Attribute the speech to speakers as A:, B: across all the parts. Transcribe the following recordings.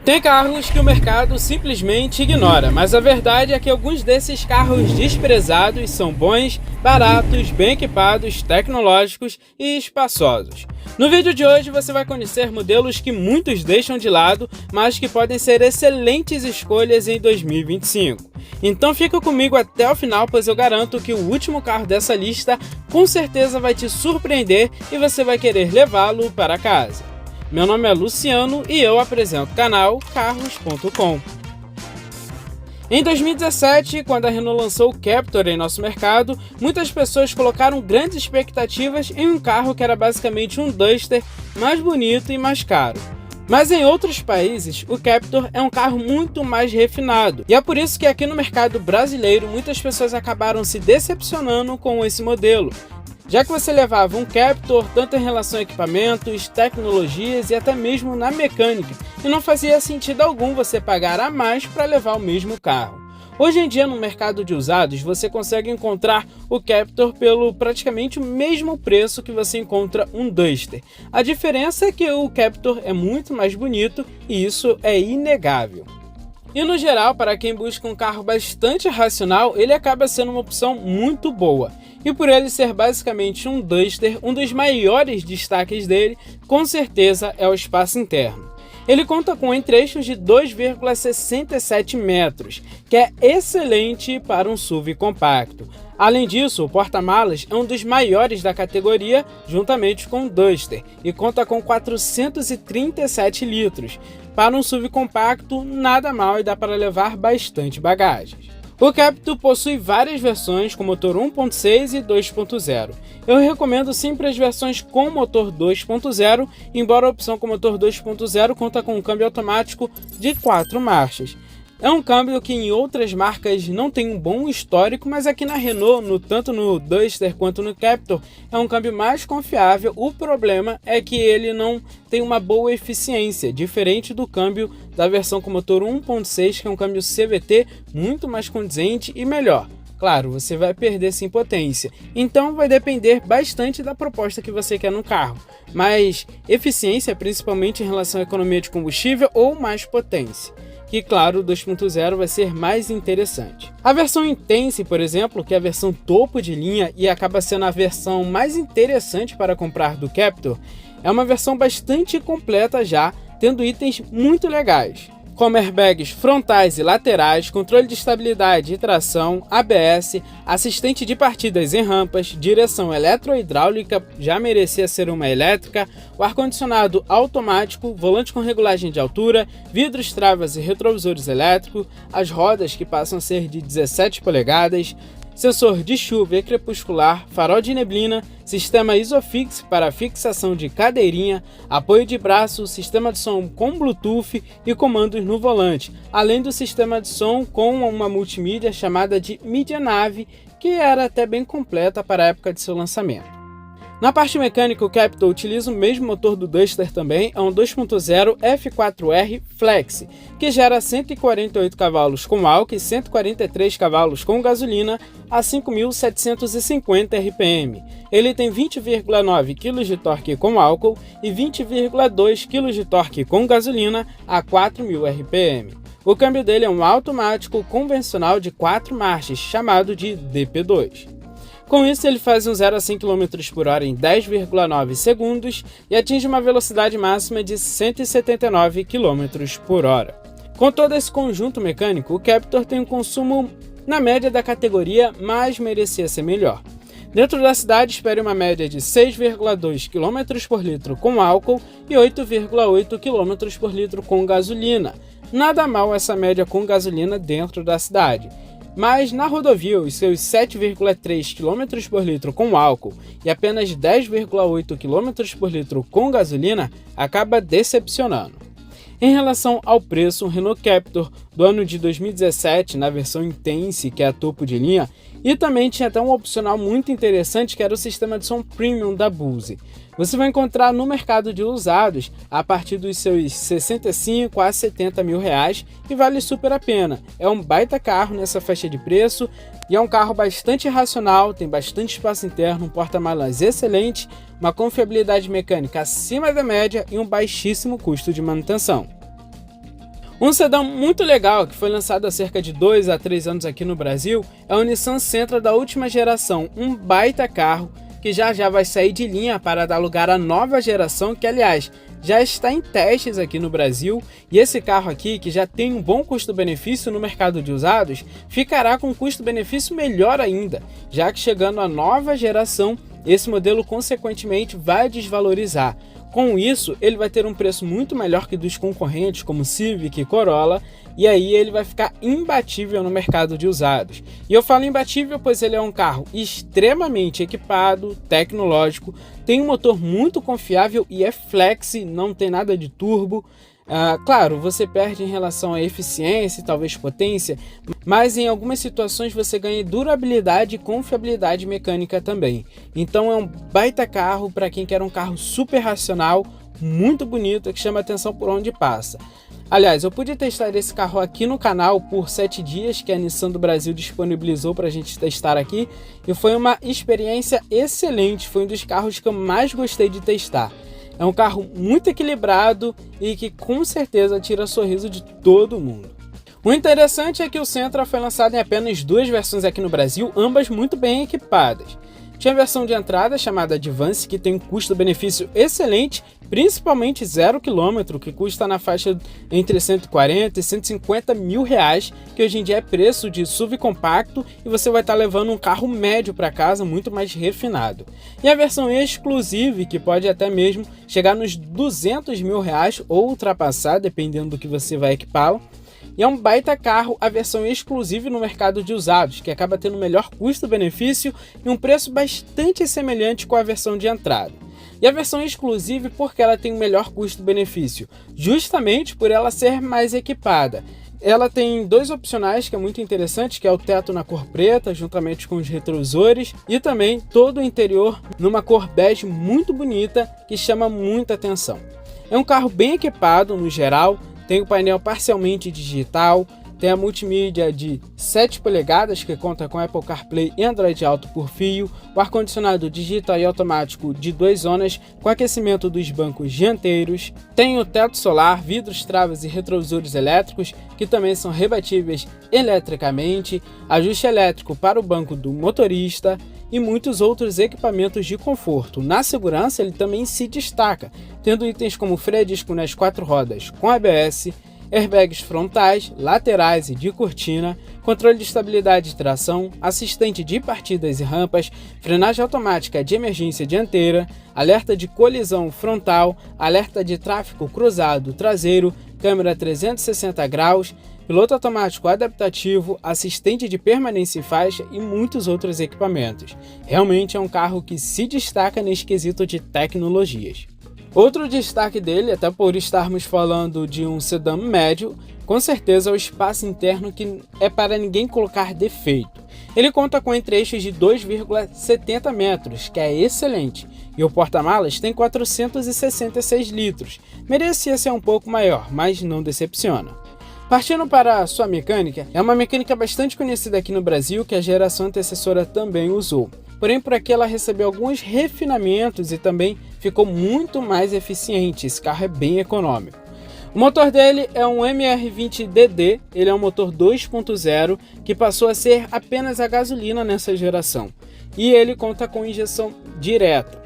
A: Tem carros que o mercado simplesmente ignora, mas a verdade é que alguns desses carros desprezados são bons, baratos, bem equipados, tecnológicos e espaçosos. No vídeo de hoje você vai conhecer modelos que muitos deixam de lado, mas que podem ser excelentes escolhas em 2025. Então fica comigo até o final, pois eu garanto que o último carro dessa lista com certeza vai te surpreender e você vai querer levá-lo para casa. Meu nome é Luciano e eu apresento o canal Carros.com. Em 2017, quando a Renault lançou o Captur em nosso mercado, muitas pessoas colocaram grandes expectativas em um carro que era basicamente um Duster mais bonito e mais caro. Mas em outros países, o Captur é um carro muito mais refinado, e é por isso que aqui no mercado brasileiro muitas pessoas acabaram se decepcionando com esse modelo, já que você levava um Captur tanto em relação a equipamentos, tecnologias e até mesmo na mecânica, e não fazia sentido algum você pagar a mais para levar o mesmo carro. Hoje em dia no mercado de usados você consegue encontrar o Captur pelo praticamente o mesmo preço que você encontra um Duster. A diferença é que o Captur é muito mais bonito e isso é inegável. E no geral, para quem busca um carro bastante racional, ele acaba sendo uma opção muito boa. E por ele ser basicamente um Duster, um dos maiores destaques dele, com certeza é o espaço interno. Ele conta com entre-eixos de 2,67 metros, que é excelente para um SUV compacto. Além disso, o porta-malas é um dos maiores da categoria, juntamente com o Duster, e conta com 437 litros. Para um SUV compacto, nada mal e dá para levar bastante bagagens. O Captur possui várias versões com motor 1.6 e 2.0. Eu recomendo sempre as versões com motor 2.0, embora a opção com motor 2.0 conta com um câmbio automático de 4 marchas. É um câmbio que em outras marcas não tem um bom histórico, mas aqui na Renault, tanto no Duster quanto no Captur, é um câmbio mais confiável. O problema é que ele não tem uma boa eficiência, diferente do câmbio da versão com motor 1.6, que é um câmbio CVT muito mais condizente e melhor. Claro, você vai perder sim potência, então vai depender bastante da proposta que você quer no carro, mas eficiência principalmente em relação à economia de combustível ou mais potência. Que claro, o 2.0 vai ser mais interessante. A versão Intense, por exemplo, que é a versão topo de linha e acaba sendo a versão mais interessante para comprar do Captur, é uma versão bastante completa já, tendo itens muito legais, como airbags frontais e laterais, controle de estabilidade e tração, ABS, assistente de partidas em rampas, direção eletrohidráulica, já merecia ser uma elétrica, o ar-condicionado automático, volante com regulagem de altura, vidros, travas e retrovisores elétricos, as rodas que passam a ser de 17 polegadas, sensor de chuva e crepuscular, farol de neblina, sistema Isofix para fixação de cadeirinha, apoio de braço, sistema de som com Bluetooth e comandos no volante, além do sistema de som com uma multimídia chamada de Media Nav, que era até bem completa para a época de seu lançamento. Na parte mecânica, o Captur utiliza o mesmo motor do Duster também, é um 2.0 F4R Flex, que gera 148 cavalos com álcool e 143 cavalos com gasolina a 5.750 RPM. Ele tem 20,9 kg de torque com álcool e 20,2 kg de torque com gasolina a 4.000 RPM. O câmbio dele é um automático convencional de 4 marchas, chamado de DP2. Com isso, ele faz um 0 a 100 km por hora em 10,9 segundos e atinge uma velocidade máxima de 179 km por hora. Com todo esse conjunto mecânico, o Captur tem um consumo na média da categoria, mas merecia ser melhor. Dentro da cidade, espere uma média de 6,2 km por litro com álcool e 8,8 km por litro com gasolina. Nada mal essa média com gasolina dentro da cidade. Mas na rodovia, os seus 7,3 km por litro com álcool e apenas 10,8 km por litro com gasolina acaba decepcionando. Em relação ao preço, o Renault Captur do ano de 2017, na versão Intense, que é a topo de linha, e também tinha até um opcional muito interessante que era o sistema de som Premium da Bose. Você vai encontrar no mercado de usados a partir dos seus 65 a 70 mil reais e vale super a pena. É um baita carro nessa faixa de preço e é um carro bastante racional, tem bastante espaço interno, um porta-malas excelente, uma confiabilidade mecânica acima da média e um baixíssimo custo de manutenção. Um sedã muito legal que foi lançado há cerca de 2 a 3 anos aqui no Brasil é o Nissan Sentra da última geração, um baita carro que já vai sair de linha para dar lugar à nova geração que, aliás, já está em testes aqui no Brasil, e esse carro aqui, que já tem um bom custo-benefício no mercado de usados, ficará com um custo-benefício melhor ainda, já que chegando à nova geração, esse modelo consequentemente vai desvalorizar. Com isso, ele vai ter um preço muito melhor que dos concorrentes como Civic e Corolla, e aí ele vai ficar imbatível no mercado de usados. E eu falo imbatível pois ele é um carro extremamente equipado, tecnológico, tem um motor muito confiável e é flex, não tem nada de turbo. Claro, você perde em relação à eficiência e talvez potência, mas em algumas situações você ganha durabilidade e confiabilidade mecânica também. Então é um baita carro para quem quer um carro super racional, muito bonito, que chama atenção por onde passa. Aliás, eu pude testar esse carro aqui no canal por 7 dias, que a Nissan do Brasil disponibilizou para a gente testar aqui, e foi uma experiência excelente, foi um dos carros que eu mais gostei de testar. É um carro muito equilibrado e que com certeza tira sorriso de todo mundo. O interessante é que o Sentra foi lançado em apenas 2 versões aqui no Brasil, ambas muito bem equipadas. Tinha a versão de entrada chamada Advance, que tem um custo-benefício excelente, principalmente 0 km, que custa na faixa entre 140 e 150 mil reais, que hoje em dia é preço de SUV compacto, e você vai estar levando um carro médio para casa muito mais refinado. E a versão Exclusive, que pode até mesmo chegar nos 200 mil reais ou ultrapassar, dependendo do que você vai equipá-lo. E é um baita carro a versão Exclusive no mercado de usados, que acaba tendo melhor custo-benefício e um preço bastante semelhante com a versão de entrada. E a versão Exclusive porque ela tem um melhor custo-benefício, justamente por ela ser mais equipada. Ela tem 2 opcionais que é muito interessante, que é o teto na cor preta, juntamente com os retrovisores, e também todo o interior numa cor bege muito bonita, que chama muita atenção. É um carro bem equipado no geral, tem o painel parcialmente digital, tem a multimídia de 7 polegadas que conta com Apple CarPlay e Android Auto por fio, o ar-condicionado digital e automático de 2 zonas com aquecimento dos bancos dianteiros, tem o teto solar, vidros, travas e retrovisores elétricos que também são rebatíveis eletricamente, ajuste elétrico para o banco do motorista e muitos outros equipamentos de conforto. Na segurança ele também se destaca, tendo itens como freio a disco nas 4 rodas com ABS, airbags frontais, laterais e de cortina, controle de estabilidade e tração, assistente de partidas e rampas, frenagem automática de emergência dianteira, alerta de colisão frontal, alerta de tráfego cruzado traseiro, câmera 360 graus, piloto automático adaptativo, assistente de permanência em faixa e muitos outros equipamentos. Realmente é um carro que se destaca nesse quesito de tecnologias. Outro destaque dele, até por estarmos falando de um sedã médio, com certeza é o espaço interno, que é para ninguém colocar defeito. Ele conta com entre-eixos de 2,70 metros, que é excelente, e o porta-malas tem 466 litros. Merecia ser um pouco maior, mas não decepciona. Partindo para a sua mecânica, é uma mecânica bastante conhecida aqui no Brasil, que a geração antecessora também usou. Porém, por aqui ela recebeu alguns refinamentos e também ficou muito mais eficiente. Esse carro é bem econômico. O motor dele é um MR20DD, ele é um motor 2.0 que passou a ser apenas a gasolina nessa geração. E ele conta com injeção direta.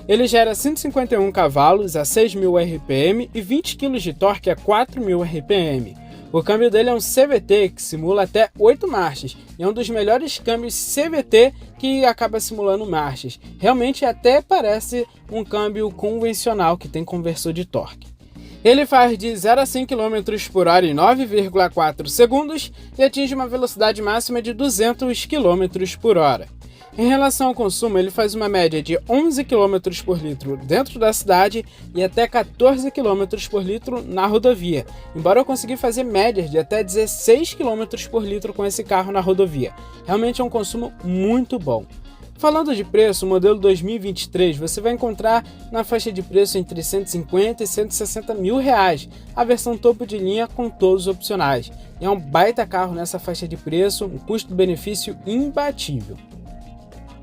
A: Ele gera 151 cavalos a 6.000 RPM e 20 kg de torque a 4.000 RPM. O câmbio dele é um CVT que simula até 8 marchas, e é um dos melhores câmbios CVT que acaba simulando marchas. Realmente até parece um câmbio convencional que tem conversor de torque. Ele faz de 0 a 100 km por hora em 9,4 segundos e atinge uma velocidade máxima de 200 km por hora. Em relação ao consumo, ele faz uma média de 11 km por litro dentro da cidade e até 14 km por litro na rodovia, embora eu consegui fazer médias de até 16 km por litro com esse carro na rodovia. Realmente é um consumo muito bom. Falando de preço, o modelo 2023 você vai encontrar na faixa de preço entre 150 e 160 mil reais, a versão topo de linha com todos os opcionais. É um baita carro nessa faixa de preço, um custo-benefício imbatível.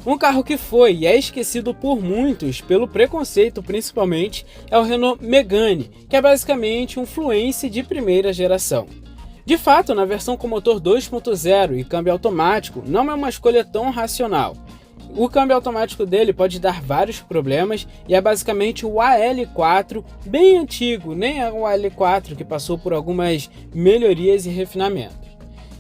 A: Um carro que foi e é esquecido por muitos, pelo preconceito principalmente, é o Renault Megane, que é basicamente um Fluence de primeira geração. De fato, na versão com motor 2.0 e câmbio automático, não é uma escolha tão racional. O câmbio automático dele pode dar vários problemas e é basicamente o AL4 bem antigo, nem é o AL4 que passou por algumas melhorias e refinamentos.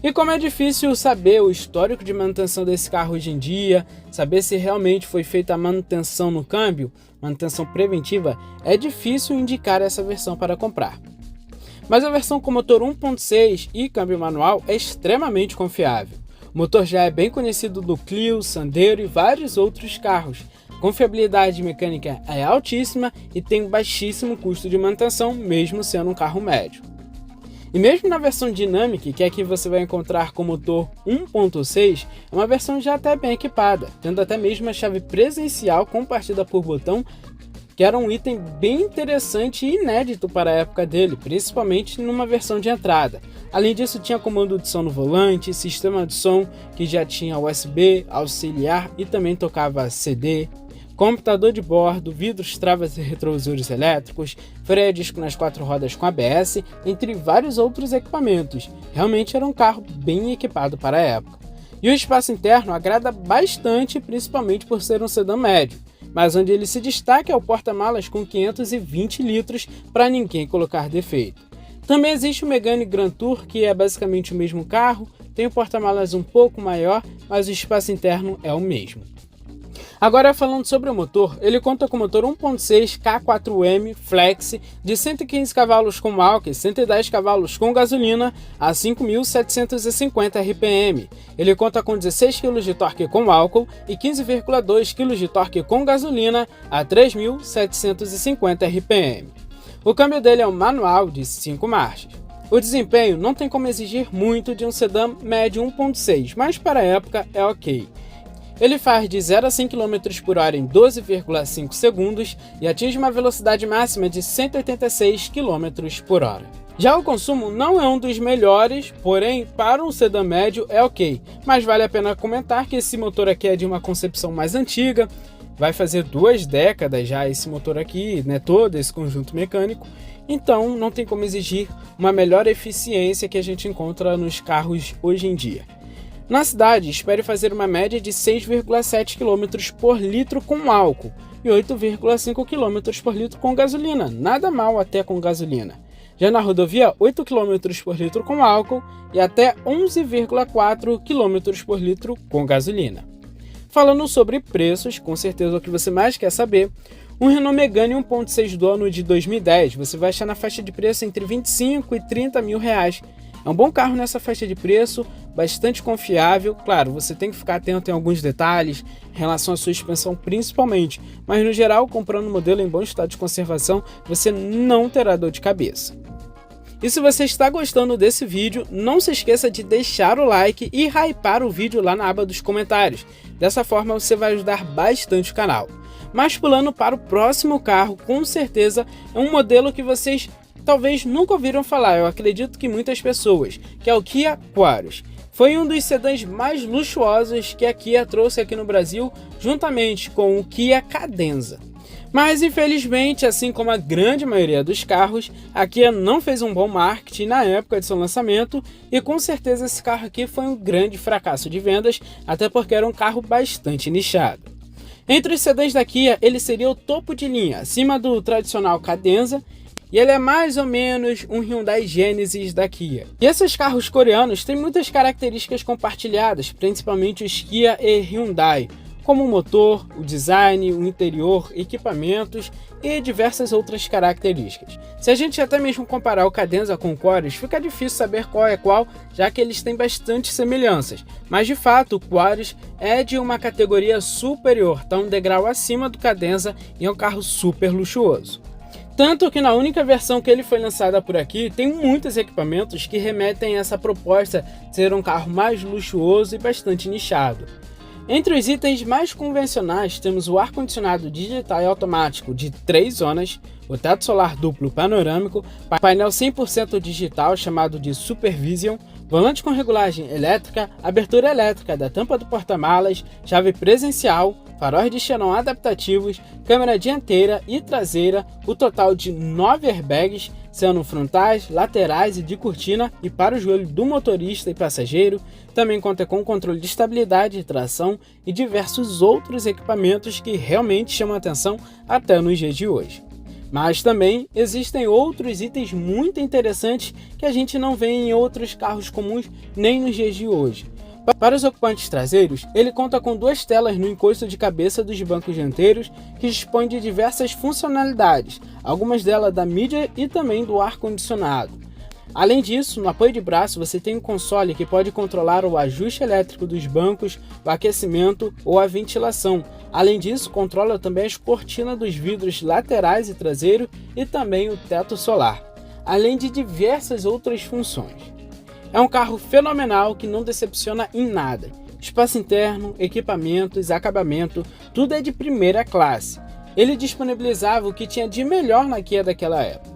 A: E como é difícil saber o histórico de manutenção desse carro hoje em dia, saber se realmente foi feita a manutenção no câmbio, manutenção preventiva, é difícil indicar essa versão para comprar. Mas a versão com motor 1.6 e câmbio manual é extremamente confiável. O motor já é bem conhecido do Clio, Sandero e vários outros carros. A confiabilidade mecânica é altíssima e tem baixíssimo custo de manutenção, mesmo sendo um carro médio. E mesmo na versão Dynamic, que aqui você vai encontrar com motor 1.6, é uma versão já até bem equipada, tendo até mesmo a chave presencial com partida por botão, que era um item bem interessante e inédito para a época dele, principalmente numa versão de entrada. Além disso, tinha comando de som no volante, sistema de som que já tinha USB, auxiliar e também tocava CD, computador de bordo, vidros, travas e retrovisores elétricos, freio a disco nas 4 rodas com ABS, entre vários outros equipamentos. Realmente era um carro bem equipado para a época. E o espaço interno agrada bastante, principalmente por ser um sedã médio, mas onde ele se destaca é o porta-malas com 520 litros para ninguém colocar defeito. Também existe o Megane Grand Tour, que é basicamente o mesmo carro, tem o porta-malas um pouco maior, mas o espaço interno é o mesmo. Agora falando sobre o motor, ele conta com motor 1.6 K4M Flex de 115 cavalos com álcool e 110 cavalos com gasolina a 5.750 RPM. Ele conta com 16 kg de torque com álcool e 15,2 kg de torque com gasolina a 3.750 RPM. O câmbio dele é um manual de 5 marchas. O desempenho não tem como exigir muito de um sedã médio 1.6, mas para a época é ok. Ele faz de 0 a 100 km por hora em 12,5 segundos e atinge uma velocidade máxima de 186 km por hora. Já o consumo não é um dos melhores, porém para um sedã médio é ok, mas vale a pena comentar que esse motor aqui é de uma concepção mais antiga, vai fazer 2 décadas já esse motor aqui, né, todo esse conjunto mecânico, então não tem como exigir uma melhor eficiência que a gente encontra nos carros hoje em dia. Na cidade, espere fazer uma média de 6,7 km por litro com álcool e 8,5 km por litro com gasolina, nada mal até com gasolina. Já na rodovia, 8 km por litro com álcool e até 11,4 km por litro com gasolina. Falando sobre preços, com certeza o que você mais quer saber, um Renault Megane 1.6 do ano de 2010 você vai achar na faixa de preço entre 25 e 30 mil reais. É um bom carro nessa faixa de preço, bastante confiável. Claro, você tem que ficar atento em alguns detalhes, em relação à sua suspensão principalmente, mas no geral, comprando um modelo em bom estado de conservação, você não terá dor de cabeça. E se você está gostando desse vídeo, não se esqueça de deixar o like e hypar o vídeo lá na aba dos comentários. Dessa forma você vai ajudar bastante o canal. Mas pulando para o próximo carro, com certeza é um modelo que vocês talvez nunca ouviram falar, eu acredito que muitas pessoas, que é o Kia Quaros. Foi um dos sedãs mais luxuosos que a Kia trouxe aqui no Brasil, juntamente com o Kia Cadenza. Mas infelizmente, assim como a grande maioria dos carros, a Kia não fez um bom marketing na época de seu lançamento e com certeza esse carro aqui foi um grande fracasso de vendas, até porque era um carro bastante nichado. Entre os sedãs da Kia, ele seria o topo de linha, acima do tradicional Cadenza, e ele é mais ou menos um Hyundai Genesis da Kia. E esses carros coreanos têm muitas características compartilhadas, principalmente os Kia e Hyundai, como o motor, o design, o interior, equipamentos e diversas outras características. Se a gente até mesmo comparar o Cadenza com o Quaros, fica difícil saber qual é qual, já que eles têm bastante semelhanças. Mas de fato, o Quaros é de uma categoria superior, está um degrau acima do Cadenza e é um carro super luxuoso. Tanto que na única versão que ele foi lançada por aqui, tem muitos equipamentos que remetem a essa proposta de ser um carro mais luxuoso e bastante nichado. Entre os itens mais convencionais temos o ar-condicionado digital e automático de 3 zonas, o teto solar duplo panorâmico, painel 100% digital chamado de Supervision, volante com regulagem elétrica, abertura elétrica da tampa do porta-malas, chave presencial, faróis de xenon adaptativos, câmera dianteira e traseira, o total de 9 airbags, sendo frontais, laterais e de cortina e para o joelho do motorista e passageiro. Também conta com controle de estabilidade e tração e diversos outros equipamentos que realmente chamam a atenção até nos dias de hoje. Mas também existem outros itens muito interessantes que a gente não vê em outros carros comuns nem nos dias de hoje. Para os ocupantes traseiros, ele conta com 2 telas no encosto de cabeça dos bancos dianteiros que dispõem de diversas funcionalidades, algumas delas da mídia e também do ar-condicionado. Além disso, no apoio de braço você tem um console que pode controlar o ajuste elétrico dos bancos, o aquecimento ou a ventilação. Além disso, controla também as cortinas dos vidros laterais e traseiro e também o teto solar, além de diversas outras funções. É um carro fenomenal que não decepciona em nada. Espaço interno, equipamentos, acabamento, tudo é de primeira classe. Ele disponibilizava o que tinha de melhor na Kia daquela época.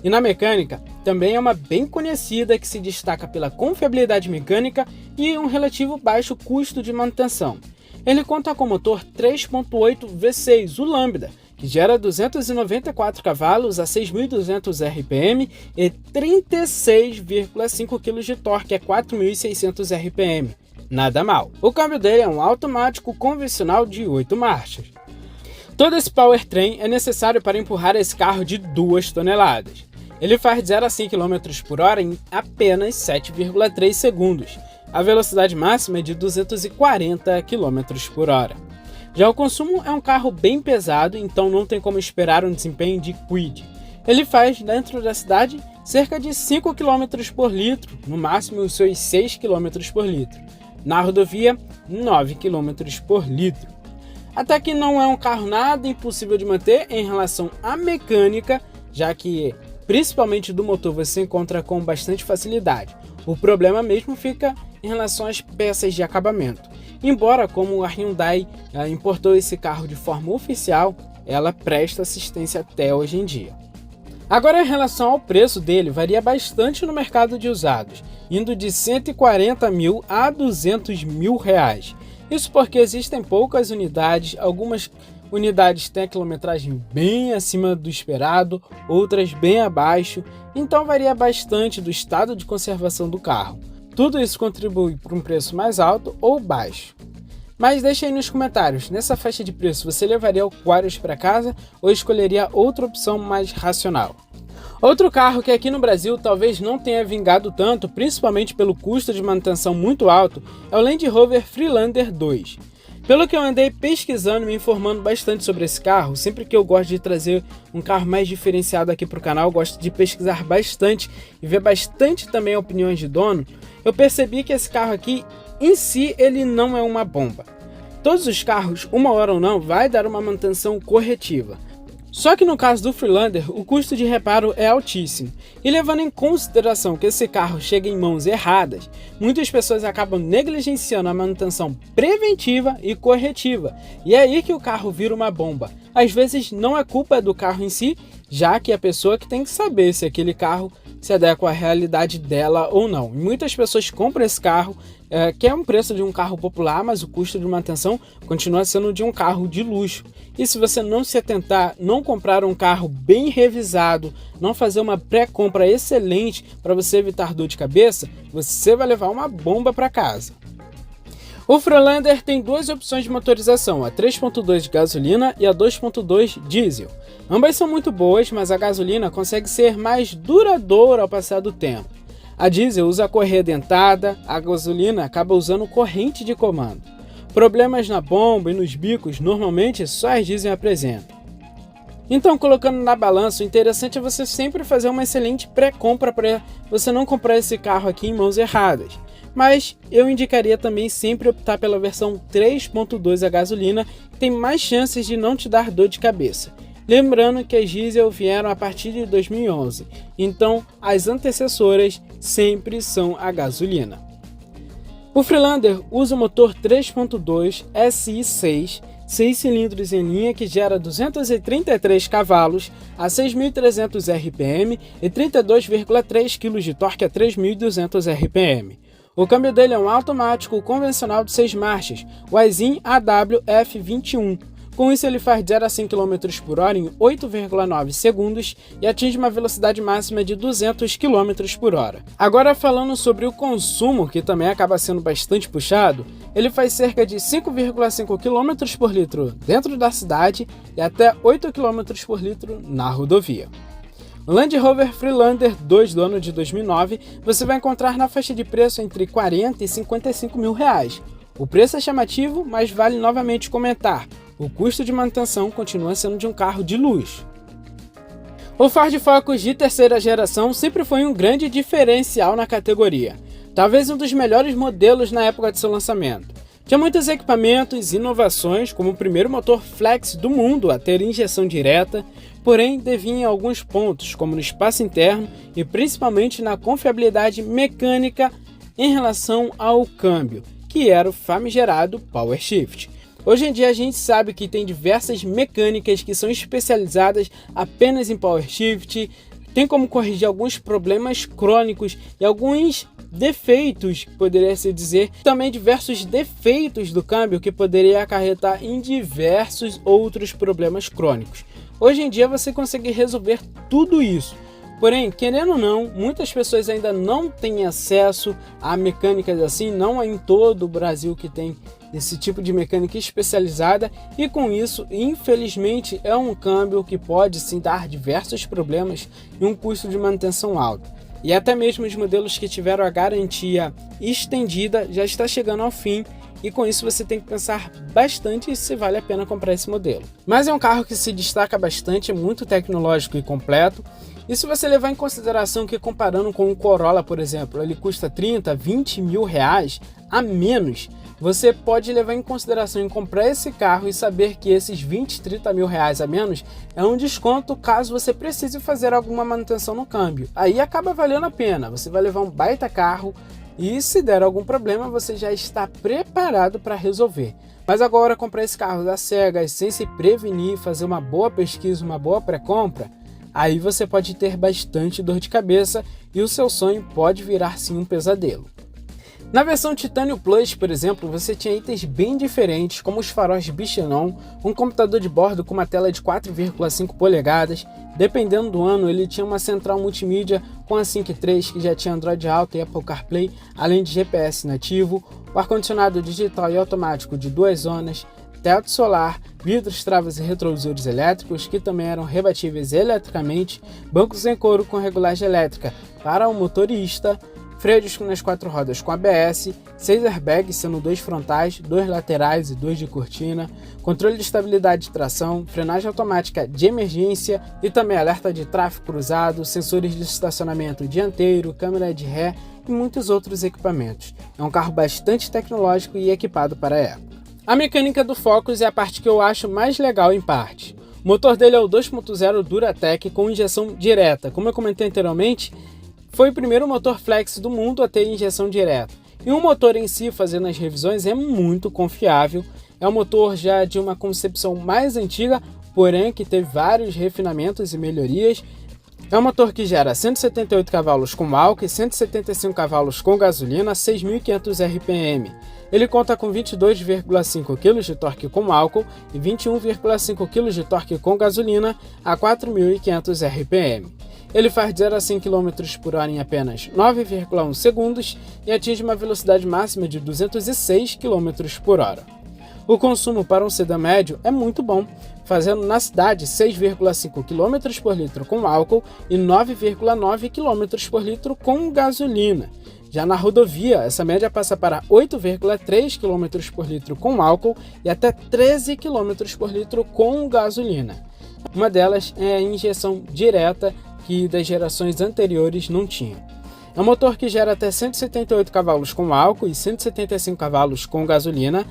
A: E na mecânica, também é uma bem conhecida que se destaca pela confiabilidade mecânica e um relativo baixo custo de manutenção. Ele conta com motor 3.8 V6, o Lambda, que gera 294 cavalos a 6.200 RPM e 36,5 kg de torque a 4.600 RPM. Nada mal. O câmbio dele é um automático convencional de 8 marchas. Todo esse powertrain é necessário para empurrar esse carro de 2 toneladas. Ele faz de 0 a 100 km por hora em apenas 7,3 segundos. A velocidade máxima é de 240 km por hora. Já o consumo é um carro bem pesado, então não tem como esperar um desempenho de Kwid. Ele faz, dentro da cidade, cerca de 5 km por litro, no máximo os seus 6 km por litro. Na rodovia, 9 km por litro. Até que não é um carro nada impossível de manter em relação à mecânica, já que, principalmente do motor, você encontra com bastante facilidade. O problema mesmo fica em relação às peças de acabamento. Embora, como a Hyundai importou esse carro de forma oficial, ela presta assistência até hoje em dia. Agora, em relação ao preço dele, varia bastante no mercado de usados, indo de 140 mil a 200 mil reais. Isso porque existem poucas unidades, algumas unidades têm a quilometragem bem acima do esperado, outras bem abaixo, então varia bastante do estado de conservação do carro. Tudo isso contribui para um preço mais alto ou baixo. Mas deixa aí nos comentários, nessa faixa de preço você levaria o Quarus para casa ou escolheria outra opção mais racional? Outro carro que aqui no Brasil talvez não tenha vingado tanto, principalmente pelo custo de manutenção muito alto, é o Land Rover Freelander 2. Pelo que eu andei pesquisando e me informando bastante sobre esse carro, sempre que eu gosto de trazer um carro mais diferenciado aqui para o canal, eu gosto de pesquisar bastante e ver bastante também opiniões de dono, eu percebi que esse carro aqui, em si, ele não é uma bomba. Todos os carros, uma hora ou não, vai dar uma manutenção corretiva. Só que no caso do Freelander, o custo de reparo é altíssimo, e levando em consideração que esse carro chega em mãos erradas, muitas pessoas acabam negligenciando a manutenção preventiva e corretiva, e é aí que o carro vira uma bomba. Às vezes não é culpa do carro em si, já que é a pessoa que tem que saber se aquele carro se adequa à realidade dela ou não. E muitas pessoas compram esse carro, que é um preço de um carro popular, mas o custo de manutenção continua sendo de um carro de luxo. E se você não se atentar, não comprar um carro bem revisado, não fazer uma pré-compra excelente para você evitar dor de cabeça, você vai levar uma bomba para casa. O Freelander tem 2 opções de motorização, a 3.2 de gasolina e a 2.2 diesel. Ambas são muito boas, mas a gasolina consegue ser mais duradoura ao passar do tempo. A diesel usa correia dentada, a gasolina acaba usando corrente de comando. Problemas na bomba e nos bicos normalmente só as diesel apresentam. Então, colocando na balança, o interessante é você sempre fazer uma excelente pré-compra para você não comprar esse carro aqui em mãos erradas. Mas eu indicaria também sempre optar pela versão 3.2 a gasolina, que tem mais chances de não te dar dor de cabeça. Lembrando que as diesel vieram a partir de 2011, então as antecessoras sempre são a gasolina. O Freelander usa o motor 3.2 SI6 6 cilindros em linha que gera 233 cavalos a 6.300 RPM e 32,3 kg de torque a 3.200 RPM. O câmbio dele é um automático convencional de 6 marchas, o Aisin AWF21. Com isso ele faz 0 a 100 km por hora em 8,9 segundos e atinge uma velocidade máxima de 200 km por hora. Agora falando sobre o consumo, que também acaba sendo bastante puxado, ele faz cerca de 5,5 km por litro dentro da cidade e até 8 km por litro na rodovia. O Land Rover Freelander 2 do ano de 2009 você vai encontrar na faixa de preço entre 40 e 55 mil reais. O preço é chamativo, mas vale novamente comentar, o custo de manutenção continua sendo de um carro de luxo. O Ford Focus de terceira geração sempre foi um grande diferencial na categoria, talvez um dos melhores modelos na época de seu lançamento. Tinha muitos equipamentos e inovações, como o primeiro motor flex do mundo a ter injeção direta, porém devinha em alguns pontos, como no espaço interno e principalmente na confiabilidade mecânica em relação ao câmbio, que era o famigerado Power Shift. Hoje em dia a gente sabe que tem diversas mecânicas que são especializadas apenas em Power Shift, tem como corrigir alguns problemas crônicos e alguns defeitos, poderia se dizer, também diversos defeitos do câmbio que poderia acarretar em diversos outros problemas crônicos. Hoje em dia você consegue resolver tudo isso. Porém, querendo ou não, muitas pessoas ainda não têm acesso a mecânicas assim, não é em todo o Brasil que tem esse tipo de mecânica especializada e com isso, infelizmente, é um câmbio que pode sim dar diversos problemas e um custo de manutenção alto. E até mesmo os modelos que tiveram a garantia estendida já está chegando ao fim e com isso você tem que pensar bastante se vale a pena comprar esse modelo. Mas é um carro que se destaca bastante, é muito tecnológico e completo. E se você levar em consideração que comparando com o Corolla, por exemplo, ele custa 30, 20 mil reais a menos, você pode levar em consideração em comprar esse carro e saber que esses 20, 30 mil reais a menos é um desconto caso você precise fazer alguma manutenção no câmbio. Aí acaba valendo a pena, você vai levar um baita carro e se der algum problema você já está preparado para resolver. Mas agora comprar esse carro da cegas sem se prevenir, fazer uma boa pesquisa, uma boa pré-compra, aí você pode ter bastante dor de cabeça e o seu sonho pode virar sim um pesadelo. Na versão Titanium Plus, por exemplo, você tinha itens bem diferentes, como os faróis Bichenon, um computador de bordo com uma tela de 4,5 polegadas, dependendo do ano ele tinha uma central multimídia com a Sync 3 que já tinha Android Auto e Apple CarPlay, além de GPS nativo, o ar-condicionado digital e automático de 2 zonas, teto solar, vidros, travas e retrovisores elétricos que também eram rebatíveis eletricamente, bancos em couro com regulagem elétrica para o motorista, freios nas 4 rodas com ABS, 6 airbags sendo 2 frontais, 2 laterais e 2 de cortina, controle de estabilidade de tração, frenagem automática de emergência e também alerta de tráfego cruzado, sensores de estacionamento dianteiro, câmera de ré e muitos outros equipamentos. É um carro bastante tecnológico e equipado para a época. A mecânica do Focus é a parte que eu acho mais legal em parte. O motor dele é o 2.0 Duratec com injeção direta. Como eu comentei anteriormente, foi o primeiro motor flex do mundo a ter injeção direta. E o motor em si, fazendo as revisões, é muito confiável. É um motor já de uma concepção mais antiga, porém que teve vários refinamentos e melhorias. É um motor que gera 178 cavalos com álcool e 175 cavalos com gasolina a 6.500 RPM. Ele conta com 22,5 kg de torque com álcool e 21,5 kg de torque com gasolina a 4.500 RPM. Ele faz 0 a 100 km por hora em apenas 9,1 segundos e atinge uma velocidade máxima de 206 km por hora. O consumo para um sedã médio é muito bom, fazendo na cidade 6,5 km por litro com álcool e 9,9 km por litro com gasolina. Já na rodovia, essa média passa para 8,3 km por litro com álcool e até 13 km por litro com gasolina. Uma delas é a injeção direta, que das gerações anteriores não tinha. É um motor que gera até 178 cavalos com álcool e 175 cavalos com gasolina.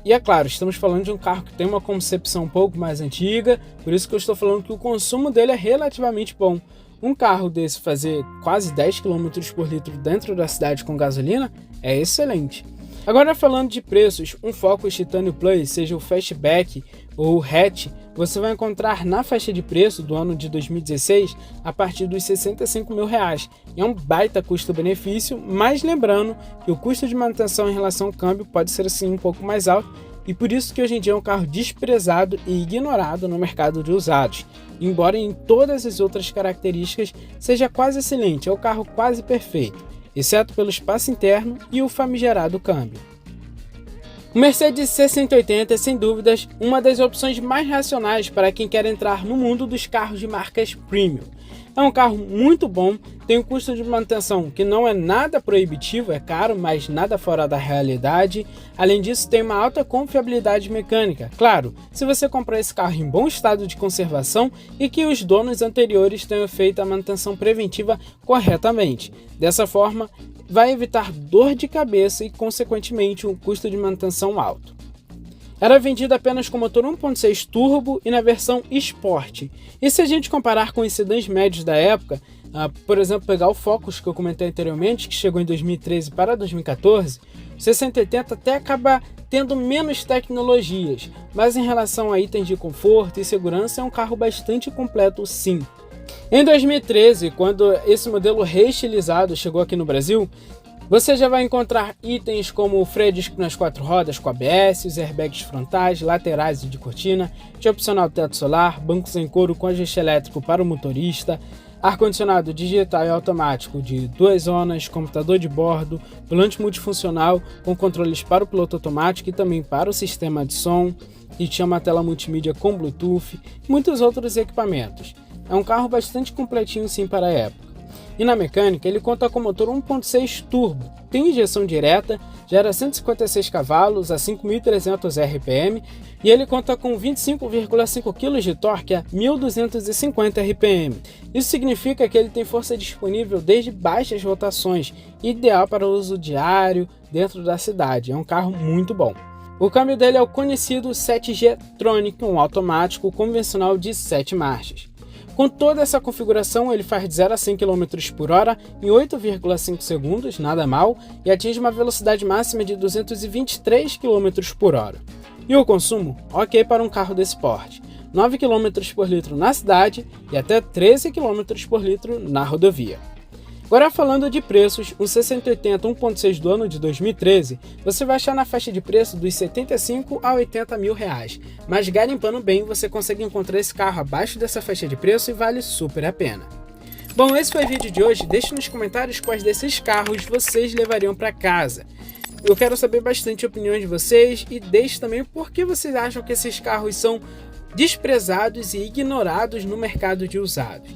A: E é claro, estamos falando de um carro que tem uma concepção um pouco mais antiga, por isso que eu estou falando que o consumo dele é relativamente bom. Um carro desse fazer quase 10 km por litro dentro da cidade com gasolina é excelente. Agora falando de preços, um Focus Titanium Plus, seja o Fastback ou o Hatch, você vai encontrar na faixa de preço do ano de 2016 a partir dos R$ 65 mil. É um baita custo-benefício, mas lembrando que o custo de manutenção em relação ao câmbio pode ser assim um pouco mais alto, e por isso que hoje em dia é um carro desprezado e ignorado no mercado de usados. Embora em todas as outras características seja quase excelente, é o carro quase perfeito, exceto pelo espaço interno e o famigerado câmbio. O Mercedes C180 é sem dúvidas uma das opções mais racionais para quem quer entrar no mundo dos carros de marcas premium. É um carro muito bom, tem um custo de manutenção que não é nada proibitivo, é caro, mas nada fora da realidade. Além disso, tem uma alta confiabilidade mecânica. Claro, se você comprar esse carro em bom estado de conservação e que os donos anteriores tenham feito a manutenção preventiva corretamente. Dessa forma, vai evitar dor de cabeça e, consequentemente, um custo de manutenção alto. Era vendido apenas com motor 1.6 turbo e na versão Sport. E se a gente comparar com os sedãs médios da época, por exemplo, pegar o Focus que eu comentei anteriormente, que chegou em 2013 para 2014, o 680 até acaba tendo menos tecnologias, mas em relação a itens de conforto e segurança é um carro bastante completo sim. Em 2013, quando esse modelo reestilizado chegou aqui no Brasil, você já vai encontrar itens como o freio de disco nas 4 rodas com ABS, os airbags frontais, laterais e de cortina, de opcional teto solar, bancos em couro com ajuste elétrico para o motorista, ar-condicionado digital e automático de 2 zonas, computador de bordo, volante multifuncional com controles para o piloto automático e também para o sistema de som, e tinha uma tela multimídia com Bluetooth e muitos outros equipamentos. É um carro bastante completinho sim para a época. E na mecânica ele conta com motor 1.6 turbo, tem injeção direta, gera 156 cavalos a 5.300 RPM e ele conta com 25,5 kg de torque a 1.250 RPM. Isso significa que ele tem força disponível desde baixas rotações, ideal para uso diário dentro da cidade, é um carro muito bom. O câmbio dele é o conhecido 7G Tronic, um automático convencional de 7 marchas. Com toda essa configuração, ele faz de 0 a 100 km por hora em 8,5 segundos, nada mal, e atinge uma velocidade máxima de 223 km por hora. E o consumo? Ok para um carro desse porte, 9 km por litro na cidade e até 13 km por litro na rodovia. Agora falando de preços, o 680 1.6 do ano de 2013 você vai achar na faixa de preço dos 75 a 80 mil reais, mas garimpando bem você consegue encontrar esse carro abaixo dessa faixa de preço e vale super a pena. Bom, esse foi o vídeo de hoje, deixe nos comentários quais desses carros vocês levariam para casa. Eu quero saber bastante a opinião de vocês e deixe também por que vocês acham que esses carros são desprezados e ignorados no mercado de usados.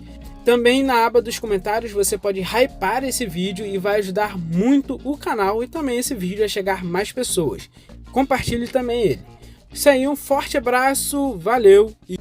A: Também na aba dos comentários você pode hypar esse vídeo e vai ajudar muito o canal e também esse vídeo a chegar a mais pessoas. Compartilhe também ele. Isso aí, um forte abraço, valeu e